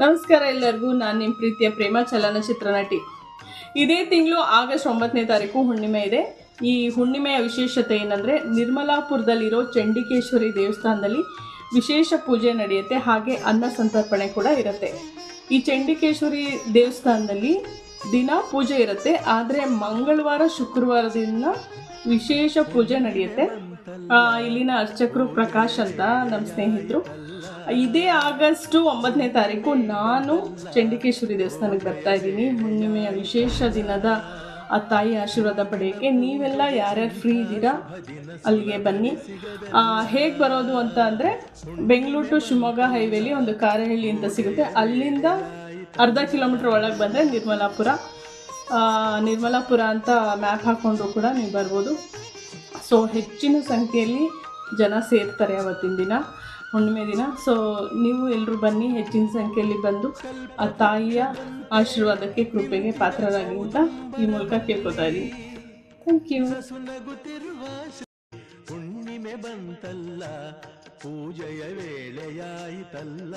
ನಮಸ್ಕಾರ ಎಲ್ಲರಿಗೂ. ನಾನು ನಿಮ್ಮ ಪ್ರೀತಿಯ ಪ್ರೇಮ ಚಲನಚಿತ್ರ ನಟಿ. ಇದೇ ತಿಂಗಳು ಆಗಸ್ಟ್ 9ನೇ ತಾರೀಕು ಹುಣ್ಣಿಮೆ ಇದೆ. ಈ ಹುಣ್ಣಿಮೆಯ ವಿಶೇಷತೆ ಏನಂದರೆ, ನಿರ್ಮಲಾಪುರದಲ್ಲಿರೋ ಚಂಡಿಕೇಶ್ವರಿ ದೇವಸ್ಥಾನದಲ್ಲಿ ವಿಶೇಷ ಪೂಜೆ ನಡೆಯುತ್ತೆ. ಹಾಗೆ ಅನ್ನ ಸಂತರ್ಪಣೆ ಕೂಡ ಇರುತ್ತೆ. ಈ ಚಂಡಿಕೇಶ್ವರಿ ದೇವಸ್ಥಾನದಲ್ಲಿ ದಿನ ಪೂಜೆ ಇರುತ್ತೆ, ಆದರೆ ಮಂಗಳವಾರ ಶುಕ್ರವಾರ ದಿನ ವಿಶೇಷ ಪೂಜೆ ನಡೆಯುತ್ತೆ. ಇಲ್ಲಿನ ಅರ್ಚಕರು ಪ್ರಕಾಶ್ ಅಂತ ನಮ್ಮ ಸ್ನೇಹಿತರು. ಇದೇ ಆಗಸ್ಟ್ 9ನೇ ತಾರೀಕು ನಾನು ಚಂಡಿಕೇಶ್ವರಿ ದೇವಸ್ಥಾನಕ್ಕೆ ಬರ್ತಾ ಇದ್ದೀನಿ. ಹುಣ್ಣಿಮೆಯ ವಿಶೇಷ ದಿನದ ಆ ತಾಯಿ ಆಶೀರ್ವಾದ ಪಡೆಯೋಕ್ಕೆ ನೀವೆಲ್ಲ ಯಾರ್ಯಾರು ಫ್ರೀ ಇದ್ದೀರಾ ಅಲ್ಲಿಗೆ ಬನ್ನಿ. ಹೇಗೆ ಬರೋದು ಅಂತ ಅಂದರೆ, ಬೆಂಗಳೂರು ಟು ಶಿವಮೊಗ್ಗ ಹೈವೇಲಿ ಒಂದು ಕಾರಹಳ್ಳಿ ಅಂತ ಸಿಗುತ್ತೆ. ಅಲ್ಲಿಂದ ಅರ್ಧ ಕಿಲೋಮೀಟ್ರ್ ಒಳಗೆ ಬಂದರೆ ನಿರ್ಮಲಾಪುರ ಅಂತ ಮ್ಯಾಪ್ ಹಾಕ್ಕೊಂಡ್ರು ಕೂಡ ನೀವು ಬರ್ಬೋದು. ಸೊ ಹೆಚ್ಚಿನ ಸಂಖ್ಯೆಯಲ್ಲಿ ಜನ ಸೇರ್ತಾರೆ ಅವತ್ತಿನ ದಿನ, ಹುಣ್ಣಿಮೆ ದಿನ. ಸೊ ನೀವು ಎಲ್ಲರೂ ಬನ್ನಿ, ಹೆಚ್ಚಿನ ಸಂಖ್ಯೆಯಲ್ಲಿ ಬಂದು ಆ ತಾಯಿಯ ಆಶೀರ್ವಾದಕ್ಕೆ, ಕೃಪೆಗೆ ಪಾತ್ರರಾಗಿ ಅಂತ ಈ ಮೂಲಕ ಕೇಳ್ಕೊತಾ ಇದ್ದೀನಿ. Thank you. ಹುಣ್ಣಿಮೆ ಬಂತಲ್ಲ, ಪೂಜೆಯ ವೇಳೆಯಾಯಿತಲ್ಲ.